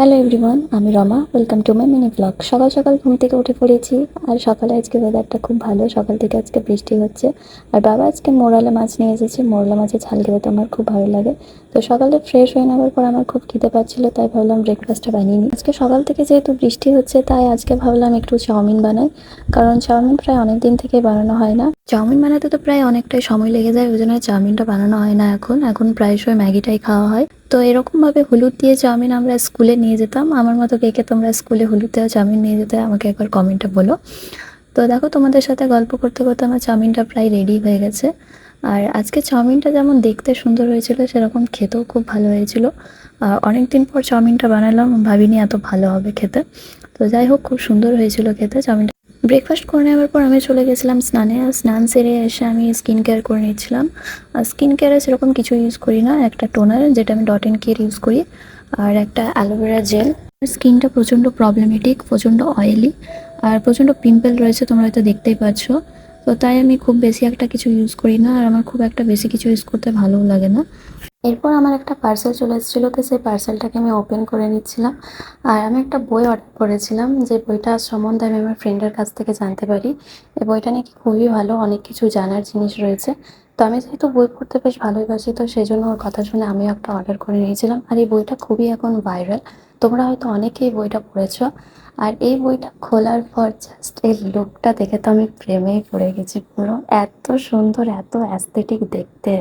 Hello everyone, আমি Rama. Welcome to my mini blog. সকাল সকাল ঘুম থেকে উঠে পড়েছি। আর সকালে আজকে ওয়েদারটা খুব ভালো, সকাল থেকে আজকে বৃষ্টি হচ্ছে। আর বাবা আজকে মোরালা মাছ নিয়ে এসেছে। মোরালা মাছের ঝাল খেতে তো আমার খুব ভালো লাগে। তো সকালে ফ্রেশ হয়ে নেওয়ার পর আমার খুব খিদে পাচ্ছিল, তাই ভাবলাম ব্রেকফাস্টটা বানিয়ে নিই। আজকে সকাল থেকে যেহেতু বৃষ্টি হচ্ছে, তাই আজকে ভাবলাম একটু চাউমিন বানাই। কারণ চাউমিন প্রায় অনেক দিন থেকে বানানো হয় না। চাউমিন বানাতে তো প্রায় অনেকটাই সময় লেগে যায়, ওই জন্য চাউমিনটা বানানো হয় না। এখন প্রায়শই ম্যাগিটাই খাওয়া হয়। তো এরকমভাবে হলুদ দিয়ে চাউমিন আমরা স্কুলে নিয়ে যেতাম। আমার মতো কে কে তোমরা স্কুলে হলুদ দেওয়া চাউমিন নিয়ে যেতে, আমাকে একবার কমেন্টে বলো। তো দেখো, তোমাদের সাথে গল্প করতে করতে আমার চাউমিনটা প্রায় রেডি হয়ে গেছে। আর আজকে চাউমিনটা যেমন দেখতে সুন্দর হয়েছিল, সেরকম খেতেও খুব ভালো হয়েছিল। অনেক দিন পর চাউমিনটা বানালাম, ভাবিনি এত ভালো হবে খেতে। তো যাই হোক, খুব সুন্দর হয়েছিল খেতে চাউমিনটা। ব্রেকফাস্ট করে নেওয়ার পর আমি চলে গেছিলাম স্নানে। আর স্নান সেরে এসে আমি স্কিন কেয়ার করে নিচ্ছিলাম। আর স্কিন কেয়ারে সেরকম কিছু ইউজ করি না, একটা টোনার যেটা আমি ডট অ্যান্ড কেয়ার ইউজ করি, আর একটা অ্যালোভেরা জেল। স্কিনটা প্রচণ্ড প্রবলেমেটিক, প্রচণ্ড অয়েলি, আর প্রচণ্ড পিম্পল রয়েছে, তোমরা হয়তো দেখতেই পাচ্ছ। তো তাই আমি খুব বেশি একটা কিছু ইউজ করি না, আর আমার খুব একটা বেশি কিছু ইউজ করতে ভালোও লাগে না। এরপর আমার একটা পার্সেল চলে এসেছিলো, তো সেই পার্সেলটাকে আমি ওপেন করে নিচ্ছিলাম। আর আমি একটা বই অর্ডার করেছিলাম, যে বইটা সম্বন্ধে আমি আমার ফ্রেন্ডের কাছ থেকে জানতে পারি। এই বইটা নাকি খুবই ভালো, অনেক কিছু জানার জিনিস রয়েছে। তো আমি যেহেতু বই পড়তে বেশ ভালোবাসি, তো সেই জন্য ওর কথা শুনে আমিও একটা অর্ডার করে নিয়েছিলাম। আর এই বইটা খুবই এখন ভাইরাল, তোমরা হয়তো অনেকেই বইটা পড়েছো। আর এই বইটা খোলার পর জাস্ট এই লুকটা দেখে তো আমি প্রেমেই পড়ে গেছি পুরো। এত সুন্দর, এত অ্যাস্থেটিক দেখতে।